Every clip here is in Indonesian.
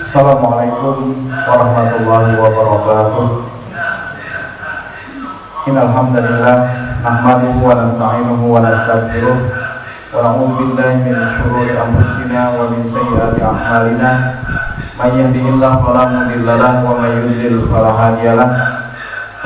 Assalamualaikum warahmatullahi wabarakatuh. Innal hamdalillah nahmaduhu wa nasta'inuhu wa nastaghfiruh wa na'udzu billahi min shururi anfusina wa min sayyiati a'malina. May yahdihillahu fala mudilla lahu wa may yudlil fala hadiya lahu.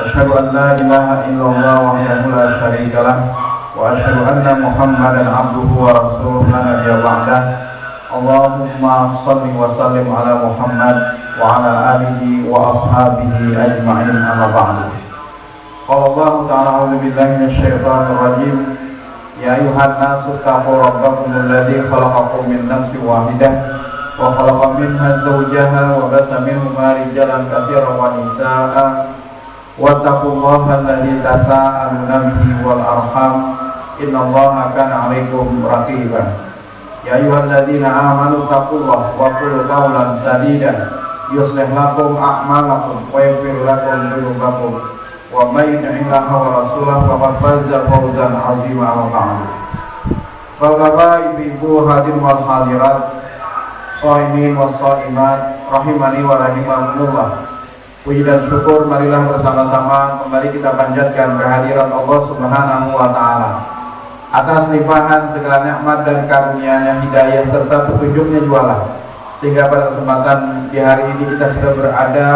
Asyhadu an la ilaha illallah wahdahu la syarika lahu wa asyhadu anna Muhammadan abduhu wa rasuluhu la nabiyya ba'dahu. Allahumma salli wa sallim ala Muhammad wa ala alihi wa ashabihi ajma'in, amma ba'du. Qala Allah ta'ala, a'udzu billahi minasyaitonir rajim. Ya ayyuhan nasu taqu rabbakum alladzi khalaqakum min nafsin wahidah wa khalaqa minha zawjaha wa batha minhuma rijalan katsiran wa nisaa'a wattaqullaha alladzi tasaaluna bihi wal arham innallaha kana 'alaikum raqiba. Ya ayyuhalladzina amanu taqullaha wa qulu qawlan sadida yuslih lakum a'malakum wa yaghfir lakum dhunubakum wa may yuti'illaha wa rasulahu faqad faza fawzan 'azima wa ba'du. Bapak ibu hadirin wal hadirat, shaimin was shaimat rahimani wa rahimakumullah. Puji dan syukur marilah bersama-sama kembali kita panjatkan kehadiran Allah Subhanahu wa taala atas limpahan segala nikmat dan karunia-Nya, hidayah serta petunjuknya jualah, sehingga pada kesempatan di hari ini kita sudah berada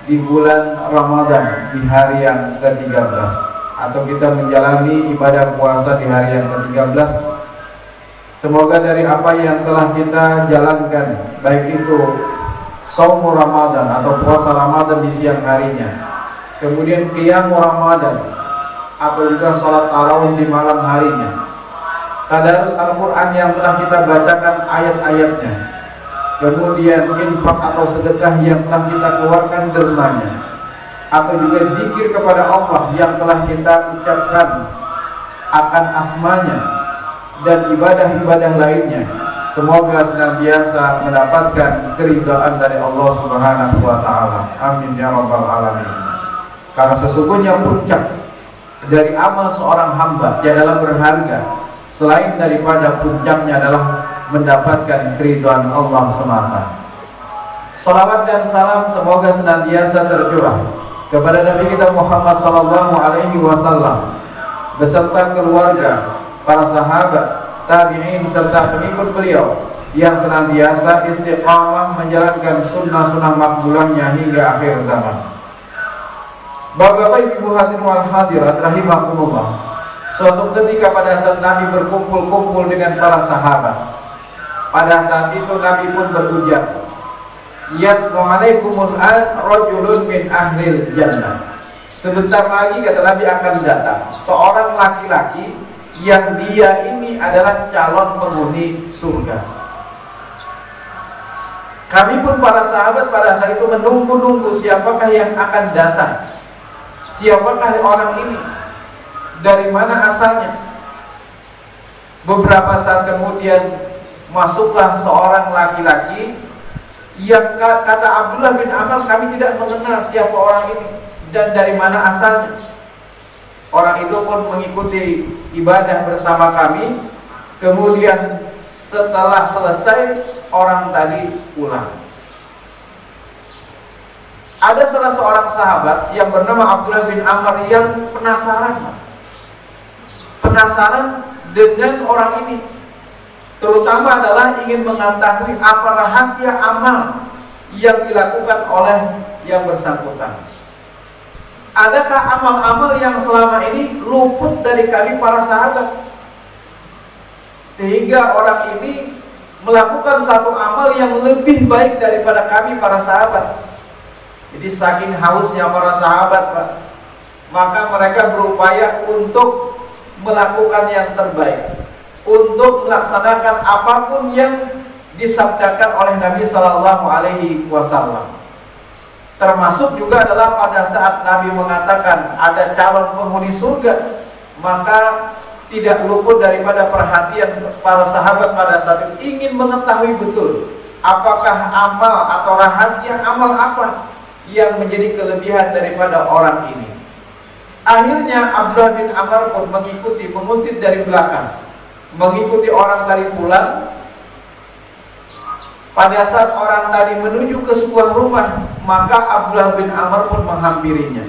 di bulan Ramadan di hari yang ke-13, atau kita menjalani ibadah puasa di hari yang ke-13. Semoga dari apa yang telah kita jalankan, baik itu shaum Ramadan atau puasa Ramadan di siang harinya, kemudian qiyam Ramadan atau juga sholat tarawih di malam harinya, tadarus Al-Quran yang telah kita bacakan ayat-ayatnya, kemudian infak atau sedekah yang telah kita keluarkan dermanya, atau juga zikir kepada Allah yang telah kita ucapkan akan asmanya, dan ibadah-ibadah lainnya, semoga senantiasa mendapatkan keridhaan dari Allah Subhanahu wa ta'ala. Amin ya rabbal alamin. Karena sesungguhnya puncak dari amal seorang hamba yang adalah berharga, selain daripada puncaknya adalah mendapatkan keridhaan Allah semata. Salawat dan salam semoga senantiasa tercurah kepada Nabi kita Muhammad sallallahu alaihi wasallam beserta keluarga, para sahabat, tabi'in serta pengikut beliau yang senantiasa istiqamah menjalankan sunnah-sunnah makbulahnya hingga akhir zaman. Bapak ibu hadirin wal hadirat rahimakumullah, suatu ketika pada saat Nabi berkumpul-kumpul dengan para sahabat, pada saat itu Nabi pun berujar, yatlu alaikumul an rajulun min ahlil jannah. Sebentar lagi kata Nabi akan datang seorang laki-laki yang dia ini adalah calon penghuni surga. Kami pun para sahabat pada hari itu menunggu-nunggu siapakah yang akan datang. Siapakah orang ini? Dari mana asalnya? Beberapa saat kemudian masuklah seorang laki-laki yang kata Abdullah bin Abbas, kami tidak mengenal siapa orang ini dan dari mana asalnya. Orang itu pun mengikuti ibadah bersama kami. Kemudian setelah selesai, orang tadi pulang. Ada salah seorang sahabat yang bernama Abdullah bin Amr yang penasaran dengan orang ini, terutama adalah ingin mengetahui apa rahasia amal yang dilakukan oleh yang bersangkutan. Adakah amal-amal yang selama ini luput dari kami para sahabat, sehingga orang ini melakukan satu amal yang lebih baik daripada kami para sahabat? Jadi saking hausnya para sahabat, Pak, maka mereka berupaya untuk melakukan yang terbaik, untuk melaksanakan apapun yang disabdakan oleh Nabi Sallallahu Alaihi Wasallam. Termasuk juga adalah pada saat Nabi mengatakan ada calon penghuni surga, maka tidak luput daripada perhatian para sahabat pada saat itu ingin mengetahui betul apakah amal atau rahasia amal apa yang menjadi kelebihan daripada orang ini. Akhirnya Abdullah bin Amr pun menguntit dari belakang, mengikuti orang tadi pulang. Pada saat orang tadi menuju ke sebuah rumah, maka Abdullah bin Amr pun menghampirinya.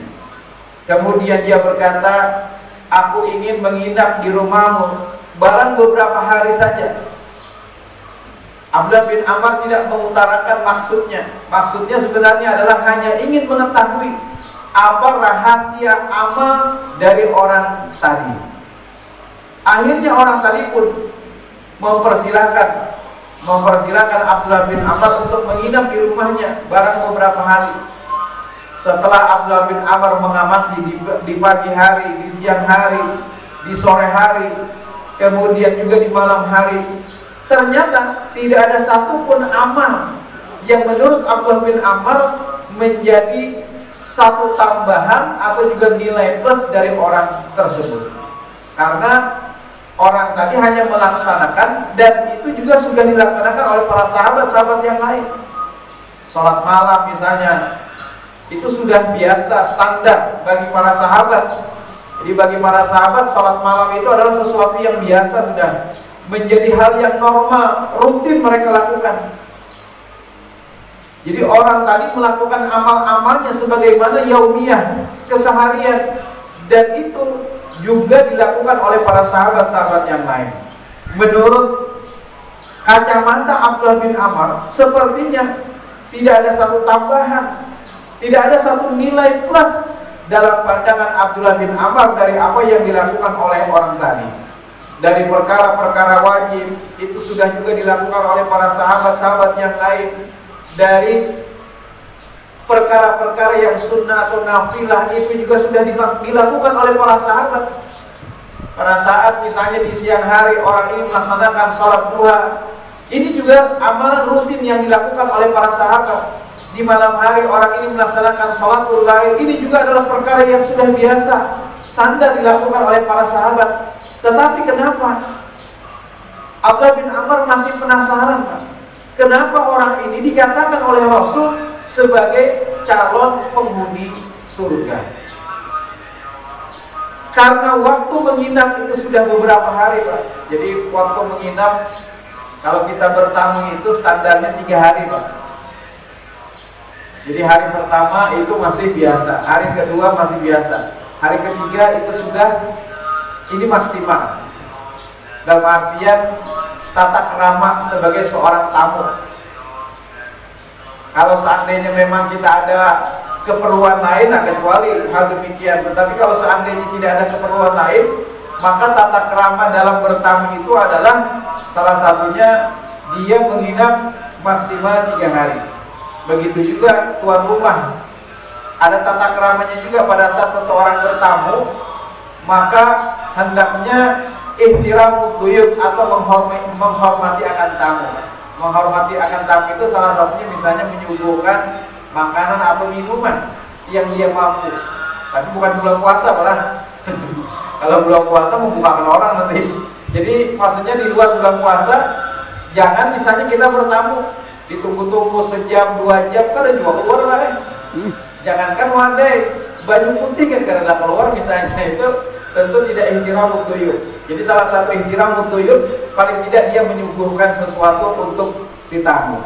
Kemudian dia berkata, aku ingin menginap di rumahmu barang beberapa hari saja. Abdullah bin Amr tidak mengutarakan maksudnya. Maksudnya sebenarnya adalah hanya ingin mengetahui apa rahasia amal dari orang tadi. Akhirnya orang tadi pun mempersilahkan Abdullah bin Amr untuk menginap di rumahnya barang beberapa hari. Setelah Abdullah bin Amr mengamati di pagi hari, di siang hari, di sore hari, kemudian juga di malam hari, ternyata tidak ada satupun amal yang menurut Abdullah bin Amr menjadi satu tambahan atau juga nilai plus dari orang tersebut. Karena orang tadi hanya melaksanakan, dan itu juga sudah dilaksanakan oleh para sahabat-sahabat yang lain. Salat malam misalnya, itu sudah biasa, standar bagi para sahabat. Jadi bagi para sahabat, salat malam itu adalah sesuatu yang biasa, sudah menjadi hal yang normal, rutin mereka lakukan. Jadi orang tadi melakukan amal-amalnya sebagaimana yaumiyah, keseharian, dan itu juga dilakukan oleh para sahabat-sahabat yang lain. Menurut kacamata Abdullah bin Amr, sepertinya tidak ada satu tambahan, tidak ada satu nilai plus dalam pandangan Abdullah bin Amr dari apa yang dilakukan oleh orang tadi. Dari perkara-perkara wajib, itu sudah juga dilakukan oleh para sahabat-sahabat yang lain. Dari perkara-perkara yang sunnah atau nafilah, itu juga sudah dilakukan oleh para sahabat. Pada saat misalnya di siang hari orang ini melaksanakan sholat duha, ini juga amalan rutin yang dilakukan oleh para sahabat. Di malam hari orang ini melaksanakan sholatul lail, ini juga adalah perkara yang sudah biasa, standar dilakukan oleh para sahabat. Tetapi kenapa Abdullah bin Amr masih penasaran, Pak? Kenapa orang ini dikatakan oleh Rasul sebagai calon penghuni surga? Karena waktu menginap itu sudah beberapa hari, Pak. Jadi waktu menginap, kalau kita bertamu itu standarnya 3 hari, Pak. Jadi hari pertama itu masih biasa, hari kedua masih biasa, hari ketiga itu sudah ini maksimal. Dalam artian tata krama sebagai seorang tamu. Kalau seandainya memang kita ada keperluan lain, kecuali hal demikian. Tetapi kalau seandainya tidak ada keperluan lain, maka tata krama dalam bertamu itu adalah salah satunya dia menginap maksimal 3 hari. Begitu juga tuan rumah, ada tata kramanya juga pada saat seseorang bertamu, maka hendaknya ihtiramud duyuf atau menghormati akan tamu. Menghormati akan tamu itu salah satunya misalnya menyuguhkan makanan atau minuman yang dia mampu. Tapi bukan bulan puasa, malah. Kalau bulan puasa membukakan orang nanti. Jadi maksudnya di luar bulan puasa, jangan misalnya kita bertamu ditunggu-tunggu sejam 2 jam, kan ada juga keluar lah ya. Jangankan wadai, baju putih kan karena keluar misalnya, itu tentu tidak ihtiramud duyuf. Jadi salah satu ihtiramud duyuf, paling tidak dia menyuguhkan sesuatu untuk si tamu.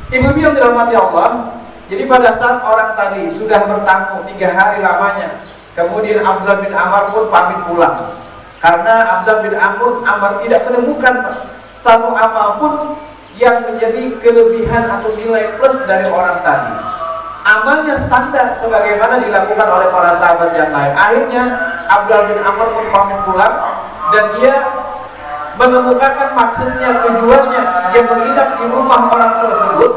Ibu-ibu yang dirahmati Allah, jadi pada saat orang tadi sudah bertamu 3 hari lamanya, kemudian Abdullah bin Amr pun pamit pulang. Karena Abdullah bin Amr tidak menemukan satu amal pun yang menjadi kelebihan atau nilai plus dari orang tadi. Amalnya standar sebagaimana dilakukan oleh para sahabat yang lain. Akhirnya Abdullah bin Amr pun pamit pulang, dan dia mengemukakan maksudnya, tujuannya dia menginap di rumah orang tersebut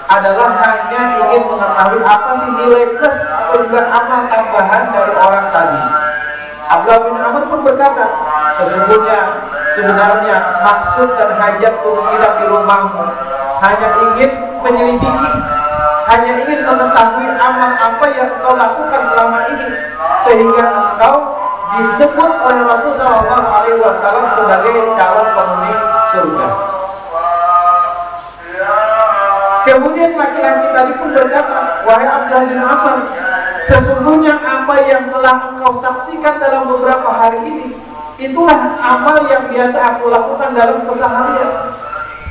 adalah hanya ingin mengetahui apa sih nilai plus atau juga amal tambahan dari orang tadi. Abdullah bin Amr pun berkata, sebenarnya maksud dan hajat menginap di rumahmu hanya ingin menyelidiki, hanya ingin mengetahui amal apa yang kau lakukan selama ini, sehingga engkau disebut oleh Rasulullah SAW sebagai calon penghuni surga. Kemudian laki-laki tadi pun berkata, wahai Abdullah bin Amr, sesungguhnya apa yang telah engkau saksikan dalam beberapa hari ini, itulah amal yang biasa aku lakukan dalam keseharian.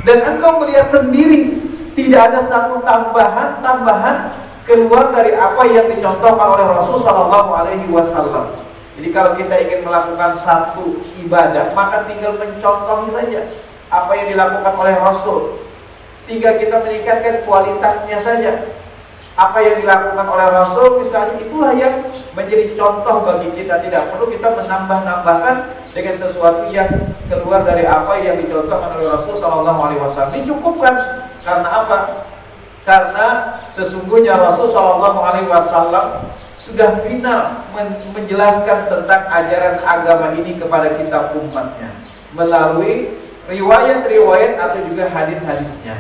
Dan engkau melihat sendiri tidak ada satu tambahan keluar dari apa yang dicontohkan oleh Rasul Sallallahu Alaihi Wasallam. Jadi kalau kita ingin melakukan satu ibadah, maka tinggal mencontohi saja apa yang dilakukan oleh Rasul. Tinggal kita meningkatkan kualitasnya saja. Apa yang dilakukan oleh Rasul misalnya, itulah yang menjadi contoh bagi kita. Tidak perlu kita menambah-nambahkan dengan sesuatu yang keluar dari apa yang dicontohkan oleh Rasul Sallallahu Alaihi Wasallam. Dicukupkan. Karena apa? Karena sesungguhnya Rasul Sallallahu Alaihi Wasallam sudah final menjelaskan tentang ajaran agama ini kepada kita umatnya melalui riwayat-riwayat atau juga hadis-hadisnya.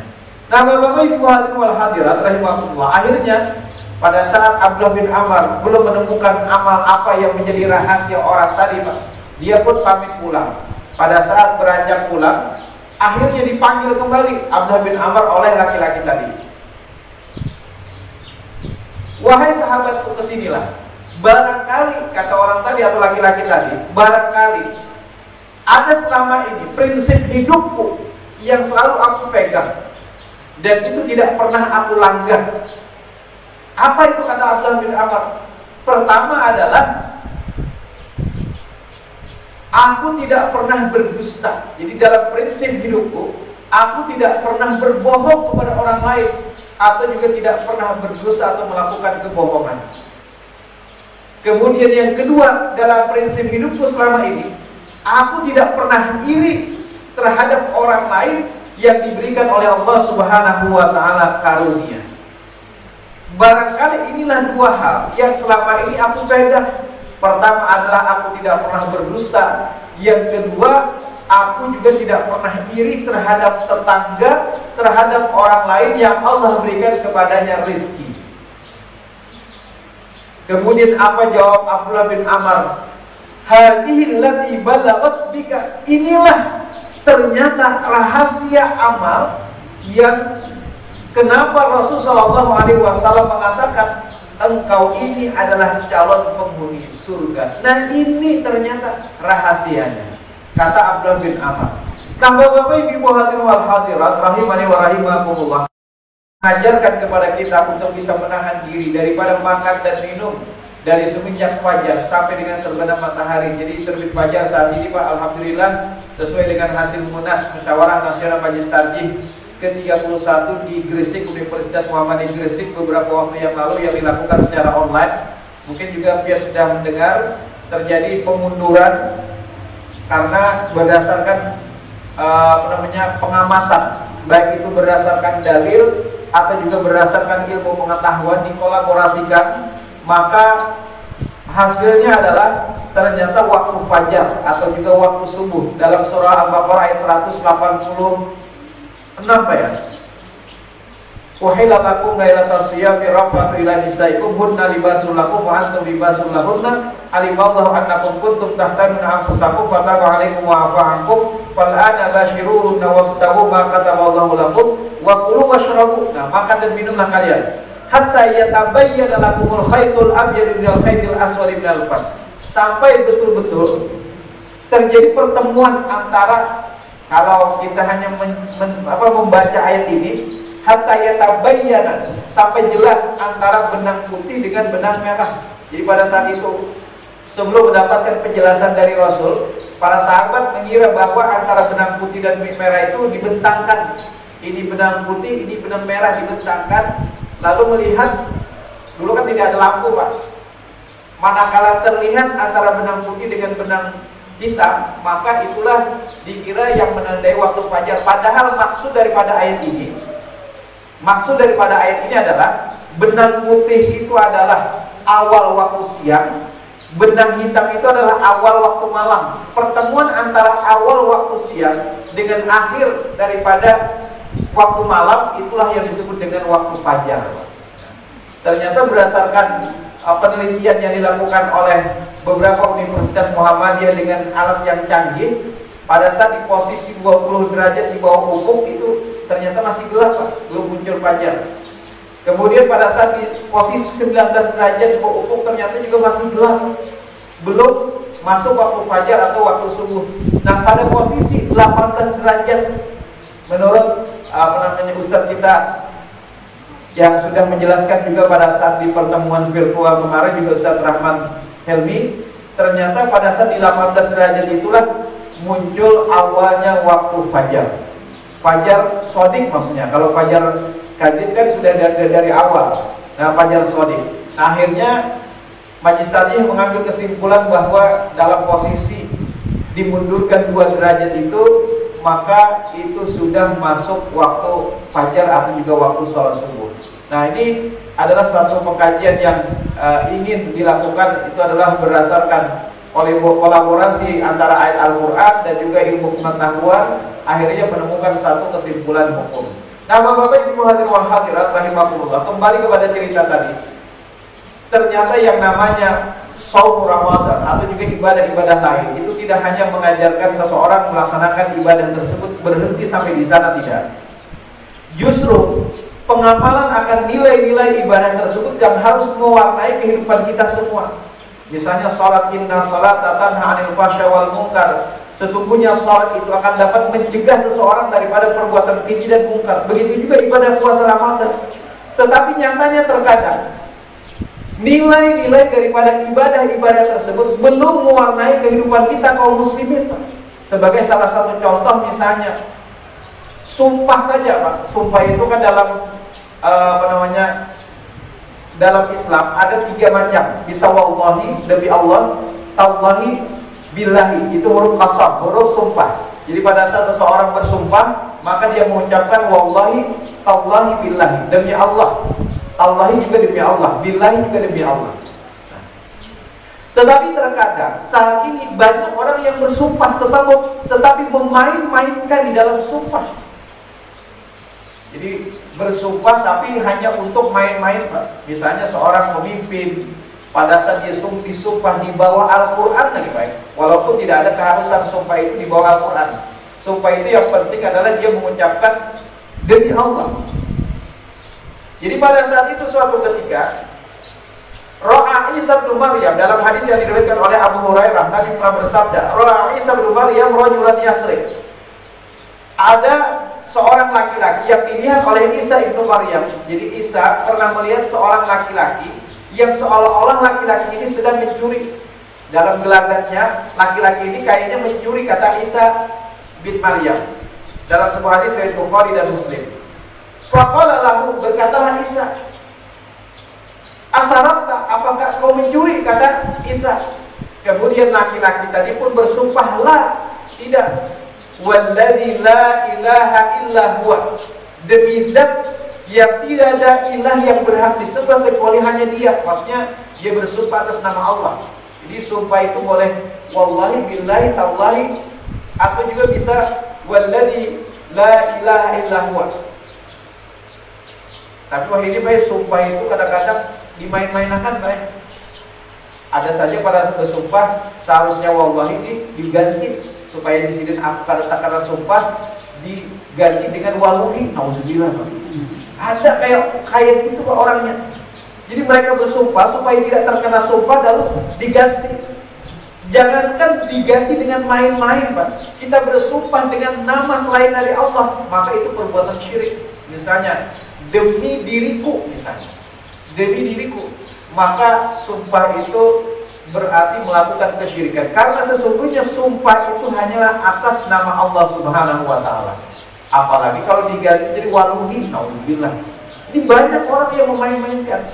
Nah, Bapak Ibu hadirin wal hadirat rahimakumullah, akhirnya pada saat Abdullah bin Amr belum menemukan amal apa yang menjadi rahasia orang tadi, Pak, dia pun pamit pulang. Pada saat beranjak pulang, akhirnya dipanggil kembali Abdullah bin Amr oleh laki-laki tadi. Wahai sahabatku, kesinilah. Barangkali, kata orang tadi atau laki-laki tadi, barangkali ada selama ini prinsip hidupku yang selalu aku pegang dan itu tidak pernah aku langgar. Apa itu, kata Abdullah bin Amr? Pertama adalah aku tidak pernah berdusta. Jadi dalam prinsip hidupku, aku tidak pernah berbohong kepada orang lain atau juga tidak pernah berdosa atau melakukan kebohongan. Kemudian yang kedua, dalam prinsip hidupku selama ini, aku tidak pernah iri terhadap orang lain yang diberikan oleh Allah Subhanahu wa taala karunia. Barangkali inilah dua hal yang selama ini aku pegang. Pertama adalah aku tidak pernah berdusta. Yang kedua, aku juga tidak pernah iri terhadap tetangga, terhadap orang lain yang Allah berikan kepadanya rezeki. Kemudian apa jawab Abdullah bin Amr? Hadhihi allati balaghat bika. Inilah ternyata rahasia amal yang kenapa Rasulullah SAW mengatakan engkau ini adalah calon penghuni surga. Nah, ini ternyata rahasianya, kata Abdullah bin Amr. Nah, Bapak Ibu hadirin wal hadirat rahimani wa rahimakumullah, mengajarkan kepada kita untuk bisa menahan diri daripada makan dan minum dari semenjak fajar sampai dengan terbenam matahari. Jadi terbit fajar saat ini, Pak, alhamdulillah sesuai dengan hasil munas musyawarah nasional majelis tarjih ke-31 di Gresik, Universitas Muhammadiyah Gresik beberapa waktu yang lalu yang dilakukan secara online. Mungkin juga pihak sudah mendengar terjadi pemunduran karena berdasarkan pengamatan, baik itu berdasarkan dalil atau juga berdasarkan ilmu pengetahuan dikolaborasikan, maka hasilnya adalah ternyata waktu fajar atau juga waktu subuh dalam surah Al-Baqarah ayat 186 ya. Uhilla lakum lailatas siyami rafatu ila nisaikum hunna libasul lakum wa antum libasul lahunna alimallahu annakum kuntum tahtanuna anfusakum fataba alaikum wa afa ankum fal ana bashiruhunna wabtagu ma kataballahu lakum wa kulu washrabu. Nah, makan dan minumlah kalian hatta yatabayyana lakumul khaytul abyad minal khaytil aswad minal fajr, sampai betul-betul terjadi pertemuan antara, kalau kita hanya membaca ayat ini, hatta yatabayyana, sampai jelas antara benang putih dengan benang merah. Jadi pada saat itu, sebelum mendapatkan penjelasan dari Rasul, para sahabat mengira bahwa antara benang putih dan merah itu dibentangkan. Ini benang putih, ini benang merah dibentangkan. Lalu melihat, dulu kan tidak ada lampu, Pak. Manakala terlihat antara benang putih dengan benang hitam, maka itulah dikira yang menandai waktu fajar. Padahal maksud daripada ayat ini adalah benang putih itu adalah awal waktu siang, benang hitam itu adalah awal waktu malam. Pertemuan antara awal waktu siang dengan akhir daripada waktu malam itulah yang disebut dengan waktu fajar. Ternyata berdasarkan penelitian yang dilakukan oleh beberapa universitas Muhammadiyah dengan alat yang canggih, pada saat di posisi 20 derajat di bawah ufuk itu ternyata masih gelap, Pak, belum muncul fajar. Kemudian pada saat di posisi 19 derajat di bawah ufuk ternyata juga masih gelap, belum masuk waktu fajar atau waktu subuh. Nah, pada posisi 18 derajat menurut Ustadz kita yang sudah menjelaskan juga pada saat di pertemuan virtual kemarin juga, Ustadz Rahman Helmi, ternyata pada saat di 18 derajat itulah muncul awalnya waktu fajar. Fajar sodik maksudnya. Kalau fajar kadzib kan sudah dari awal. Nah, fajar sodik. Nah, akhirnya Majelis Taklim mengambil kesimpulan bahwa dalam posisi dimundurkan 2 derajat itu, maka itu sudah masuk waktu fajar atau juga waktu sholat subuh. Nah, ini adalah suatu pengkajian yang ingin dilakukan, itu adalah berdasarkan oleh kolaborasi antara ayat Al-Quran dan juga ilmu pengetahuan, akhirnya menemukan satu kesimpulan hukum. Nah, Bapak-bapak, Ibu hadirin wal hadirat rahimakumullah, kembali kepada cerita tadi. Ternyata yang namanya shaum Ramadan atau juga ibadah-ibadah lain itu tidak hanya mengajarkan seseorang melaksanakan ibadah tersebut berhenti sampai di sana, tidak. Justru pengamalan akan nilai-nilai ibadah tersebut yang harus mewarnai kehidupan kita semua. Misalnya salat, inna salata tanha 'anil fahsya wal munkar. Sesungguhnya salat itu akan dapat mencegah seseorang daripada perbuatan keji dan munkar. Begitu juga ibadah puasa Ramadan. Tetapi nyatanya terkadang nilai-nilai daripada ibadah-ibadah tersebut belum mewarnai kehidupan kita kaum muslimin. Sebagai salah satu contoh misalnya sumpah saja, Pak. Sumpah itu kan dalam dalam Islam ada 3 macam. Bisa wallahi, demi Allah, tallahi, billahi. Itu huruf qasam, huruf sumpah. Jadi pada saat seseorang bersumpah, maka dia mengucapkan wallahi, tallahi, billahi, demi Allah. Allahi juga demi Allah, billahi juga demi Allah. Tetapi terkadang saat ini banyak orang yang bersumpah tetapi memain-mainkan di dalam sumpah. Jadi bersumpah tapi hanya untuk main-main, Pak. Misalnya seorang pemimpin pada saat dia disumpah di bawah Al-Quran lagi, Pak. Walaupun tidak ada keharusan sumpah itu di bawah Al-Quran. Sumpah itu yang penting adalah dia mengucapkan demi Allah. Jadi pada saat itu suatu ketika Ra'a Isa bin Maryam, dalam hadis yang diriwayatkan oleh Abu Hurairah, Nabi pernah bersabda, Ra'a Isa bin Maryam rajulan Yasrib. Ada seorang laki-laki yang dilihat oleh Isa ibnu Maryam. Jadi Isa pernah melihat seorang laki-laki yang seolah-olah laki-laki ini sedang mencuri. Dalam gelagatnya, laki-laki ini kayaknya mencuri, kata Isa bin Maryam. Dalam sebuah hadis dari Bukhari dan Muslim. Faqala lahu, berkatalah Isa, asarabta, apakah kau mencuri, kata Isa. Kemudian laki-laki tadi pun bersumpah, la, tidak. Walladzi la ilaha illa huwa, demi zat yang tidak ada ilah yang berhak disembah kecuali hanya Dia. Maksudnya dia bersumpah atas nama Allah. Jadi sumpah itu boleh wallahi, billahi, tallahi, atau juga bisa walladzi la ilaha illa huwa. Tapi wah ini baik, sumpah itu kadang-kadang dimain-mainkan, baik. Ada saja pada bersumpah seharusnya wallahi ini diganti supaya di sini kata sumpah diganti dengan wallahi. Nauzubillah. Ada kayak gitu Pak orangnya. Jadi mereka bersumpah supaya tidak terkena sumpah lalu diganti. Jangankan diganti dengan main-main, Pak. Kita bersumpah dengan nama selain dari Allah, maka itu perbuatan syirik. Misalnya demi diriku, misalnya demi diriku, maka sumpah itu berarti melakukan kesyirikan. Karena sesungguhnya sumpah itu hanyalah atas nama Allah Subhanahu wa Ta'ala. Apalagi kalau diganti jadi wallahi, naudzubillah. Ini banyak orang yang memain-mainkan.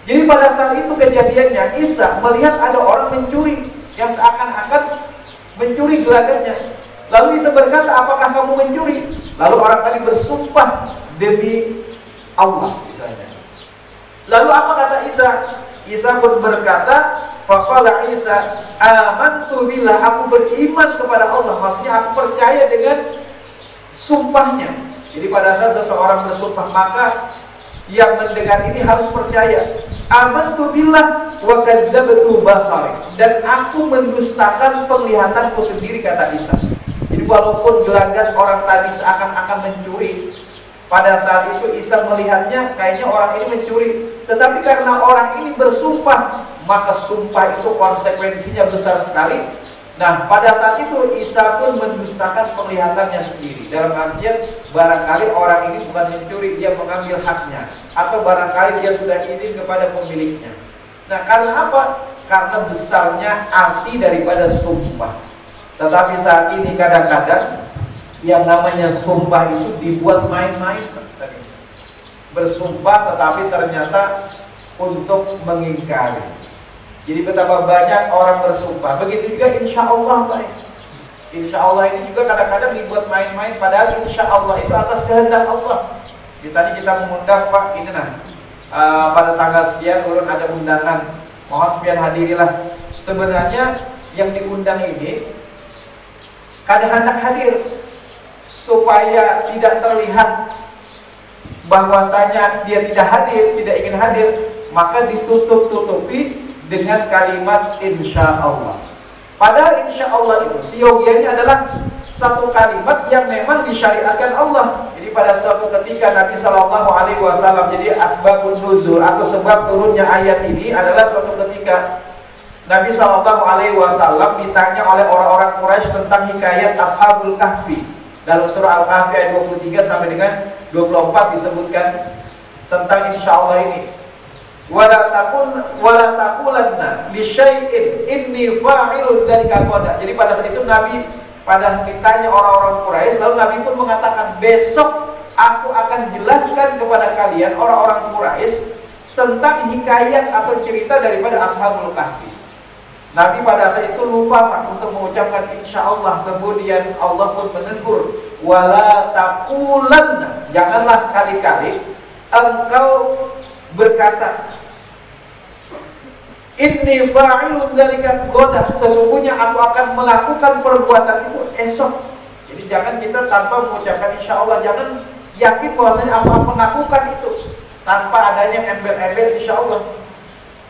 Jadi pada saat itu kejadiannya, Isa melihat ada orang mencuri yang seakan-akan mencuri gelagatnya. Lalu Isa berkata, apakah kamu mencuri? Lalu orang tadi bersumpah demi Allah, misalnya. Lalu apa kata Isa? Isa pun berkata, faqala Isa, amantu billah, aku beriman kepada Allah. Maksudnya aku percaya dengan sumpahnya. Jadi pada saat seseorang bersumpah, maka yang mendengar ini harus percaya. Amantu billah wa kadzdzabtu basari, dan aku mendustakan penglihatanku sendiri, kata Isa. Jadi walaupun gelagat orang tadi seakan-akan mencuri, pada saat itu Isa melihatnya kayaknya orang ini mencuri. Tetapi karena orang ini bersumpah, maka sumpah itu konsekuensinya besar sekali. Nah, pada saat itu Isa pun mendustakan penglihatannya sendiri. Dalam artian barangkali orang ini bukan mencuri, dia mengambil haknya, atau barangkali dia sudah izin kepada pemiliknya. Nah, karena apa? Karena besarnya arti daripada sumpah. Tetapi saat ini kadang-kadang yang namanya sumpah itu dibuat main-main. Bersumpah tetapi ternyata untuk mengingkari. Jadi betapa banyak orang bersumpah. Begitu juga insya Allah baik. Insya Allah ini juga kadang-kadang dibuat main-main. Padahal insya Allah itu atas kehendak Allah. Misalnya kita mengundang Pak ini pada tanggal sekian urun ada undangan, mohon biar hadirilah. Sebenarnya yang diundang ini kadang hendak hadir supaya tidak terlihat bahwasanya dia tidak hadir, tidak ingin hadir, maka ditutup-tutupi dengan kalimat insya Allah. Padahal insya Allah itu siogianya adalah satu kalimat yang memang disyariatkan Allah. Jadi pada suatu ketika Nabi Shallallahu Alaihi Wasallam, jadi asbabun nuzul atau sebab turunnya ayat ini adalah suatu ketika Nabi Shallallahu Alaihi Wasallam ditanya oleh orang-orang Quraisy tentang hikayat Ashabul Kahfi. Dalam surah Al-Kahfi ayat 23 sampai dengan 24 disebutkan tentang insya Allah ini. Wala taqulanna li syai'in inni fa'ilun dzalika qada. Jadi pada saat itu Nabi pada ditanya orang-orang Quraisy, lalu Nabi pun mengatakan, besok aku akan jelaskan kepada kalian orang-orang Quraisy tentang hikayat atau cerita daripada Ashabul Kahfi. Nabi pada saat itu lupa untuk mengucapkan insya Allah. Kemudian Allah pun menegur, wala taqulanna, janganlah sekali-kali engkau berkata inni fa'ilun dzalika ghadan, sesungguhnya aku akan melakukan perbuatan itu esok. Jadi jangan kita tanpa mengucapkan insya Allah, jangan yakin bahwasanya aku akan melakukan itu tanpa adanya embel-embel insya Allah.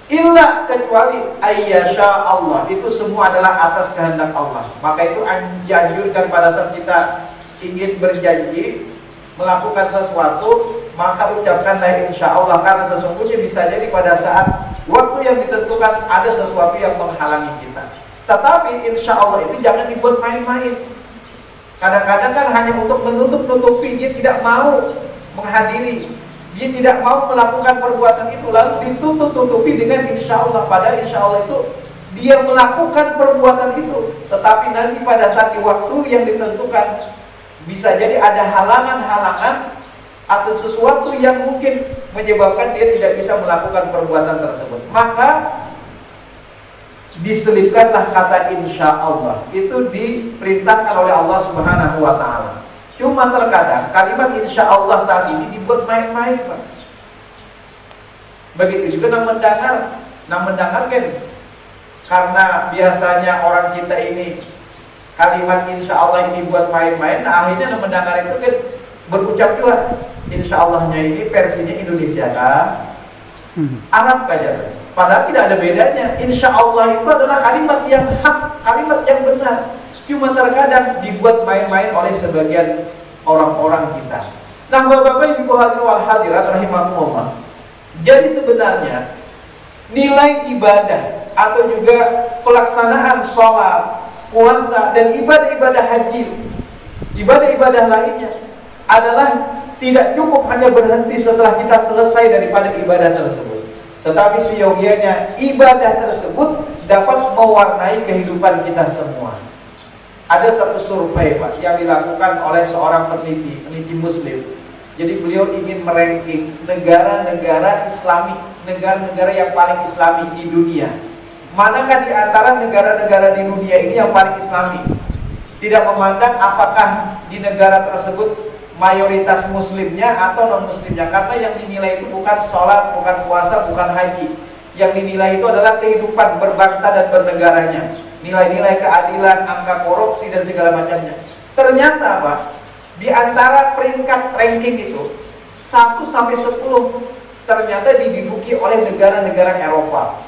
Illa kecuali ayyasha Allah, itu semua adalah atas kehendak Allah. Maka itu anjurkan pada saat kita ingin berjanji melakukan sesuatu, maka ucapkanlah insya Allah, karena sesungguhnya bisa jadi pada saat waktu yang ditentukan ada sesuatu yang menghalangi kita. Tetapi insya Allah itu jangan dibuat main-main. Kadang-kadang kan hanya untuk menutup-nutupi, dia tidak mau menghadiri, dia tidak mau melakukan perbuatan itu, lalu ditutup-tutupi dengan insya Allah. Padahal insya Allah itu dia melakukan perbuatan itu, tetapi nanti pada saat di waktu yang ditentukan bisa jadi ada halangan-halangan atau sesuatu yang mungkin menyebabkan dia tidak bisa melakukan perbuatan tersebut. Maka diselipkanlah kata insya Allah. Itu diperintahkan oleh Allah Subhanahu wa ta'ala. Cuma terkadang kalimat insya Allah saat ini dibuat main-main, Pak. Begitu juga mendengar kan, karena biasanya orang kita ini kalimat insya Allah ini buat main-main. Nah akhirnya mendengar itu kan berucap juga insya Allahnya ini versinya Indonesia kah? Arab aja. Padahal tidak ada bedanya. Insya Allah itu adalah kalimat yang hak, kalimat yang benar. Cuma terkadang dibuat main-main oleh sebagian orang-orang kita. Nah, Bapak-bapak, Ibu hadirin wal hadirat rahimakumullah. Jadi sebenarnya nilai ibadah atau juga pelaksanaan sholat, puasa dan ibadah-ibadah haji, ibadah-ibadah lainnya adalah tidak cukup hanya berhenti setelah kita selesai daripada ibadah tersebut. Tetapi seyogianya ibadah tersebut dapat mewarnai kehidupan kita semua. Ada satu survei, Pak, yang dilakukan oleh seorang peneliti Muslim. Jadi beliau ingin meranking negara-negara Islami, negara-negara yang paling Islami di dunia. Manakah di antara negara-negara di dunia ini yang paling Islami? Tidak memandang apakah di negara tersebut mayoritas muslimnya atau non-muslimnya, karena yang dinilai itu bukan sholat, bukan puasa, bukan haji. Yang dinilai itu adalah kehidupan berbangsa dan bernegaranya, nilai-nilai keadilan, angka korupsi dan segala macamnya. Ternyata apa? Di antara peringkat ranking itu 1 sampai 10 ternyata diduduki oleh negara-negara Eropa.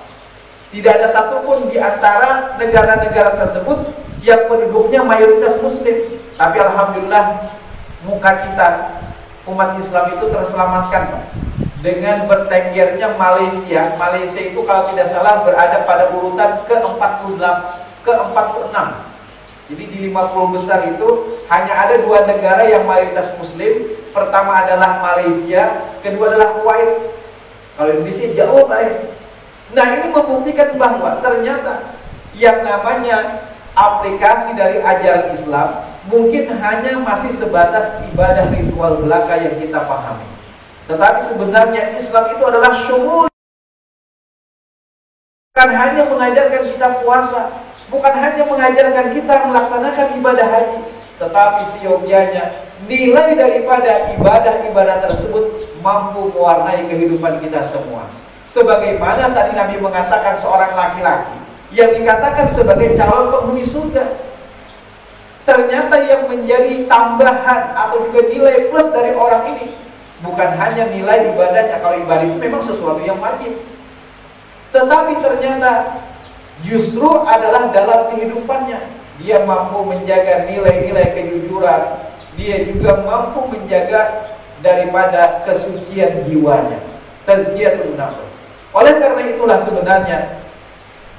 Tidak ada satupun di antara negara-negara tersebut yang penduduknya mayoritas muslim. Tapi alhamdulillah muka kita umat Islam itu terselamatkan, Pak. Dengan bertenggernya Malaysia. Malaysia itu kalau tidak salah berada pada urutan ke-48 ke-46. Jadi di 50 besar itu hanya ada 2 negara yang mayoritas muslim. Pertama adalah Malaysia, kedua adalah Kuwait. Kalau Indonesia jauh lain. Nah, ini membuktikan bahwa ternyata yang namanya aplikasi dari ajaran Islam mungkin hanya masih sebatas ibadah ritual belaka yang kita pahami. Tetapi sebenarnya Islam itu adalah syumul. Bukan hanya mengajarkan kita puasa, bukan hanya mengajarkan kita melaksanakan ibadah haji, tetapi seyogianya nilai daripada ibadah-ibadah tersebut mampu mewarnai kehidupan kita semua. Sebagaimana tadi Nabi mengatakan seorang laki-laki yang dikatakan sebagai calon penghuni surga, ternyata yang menjadi tambahan atau juga nilai plus dari orang ini bukan hanya nilai ibadahnya. Kalau ibadah itu memang sesuatu yang wajib, tetapi ternyata justru adalah dalam kehidupannya dia mampu menjaga nilai-nilai kejujuran, dia juga mampu menjaga daripada kesucian jiwanya, tazkiyatun nafs. Oleh karena itulah sebenarnya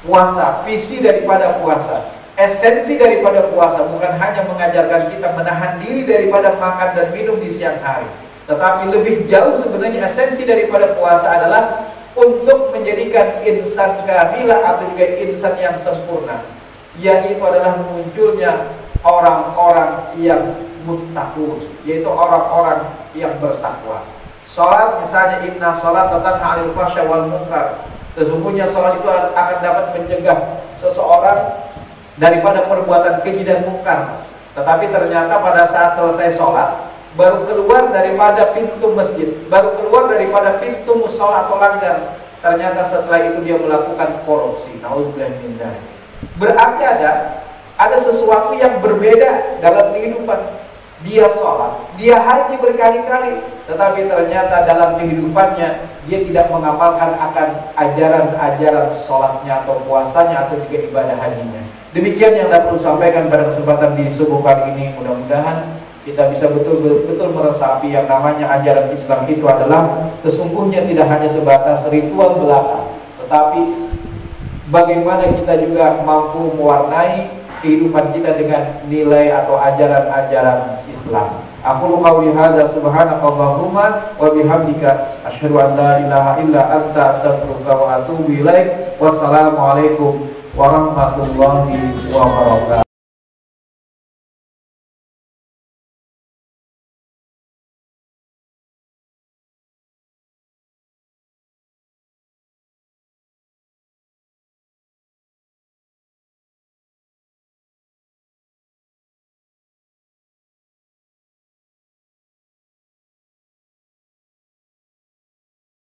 puasa, visi daripada puasa, esensi daripada puasa bukan hanya mengajarkan kita menahan diri daripada makan dan minum di siang hari, tetapi lebih jauh sebenarnya esensi daripada puasa adalah untuk menjadikan insan kamilah atau juga insan yang sempurna, yaitu adalah munculnya orang-orang yang muttaqun, yaitu orang-orang yang bertakwa. Salat misalnya, inna salat tanha 'anil fahsya wal munkar. Sesungguhnya salat itu akan dapat mencegah seseorang daripada perbuatan keji dan munkar. Tetapi ternyata pada saat selesai salat, baru keluar daripada pintu masjid, baru keluar daripada pintu mushola atau langgar, ternyata setelah itu dia melakukan korupsi. Nauzubillah min dzalik. Berarti ada sesuatu yang berbeda dalam kehidupan. Dia sholat, dia haji berkali-kali, tetapi ternyata dalam kehidupannya dia tidak mengamalkan akan ajaran-ajaran sholatnya atau puasanya atau juga ibadah hajinya. Demikian yang dapat saya sampaikan pada kesempatan di subuh kali ini. Mudah-mudahan kita bisa betul-betul meresapi yang namanya ajaran Islam itu adalah sesungguhnya tidak hanya sebatas ritual belaka, tetapi bagaimana kita juga mampu mewarnai kehidupan kita dengan nilai atau ajaran-ajaran Islam. Aku qauli hadza subhanakallahumma wa bihamdika asyhadu an la ilaha illa anta astaghfiruka wa atubu ilaik. Wassalamualaikum warahmatullahi wabarakatuh.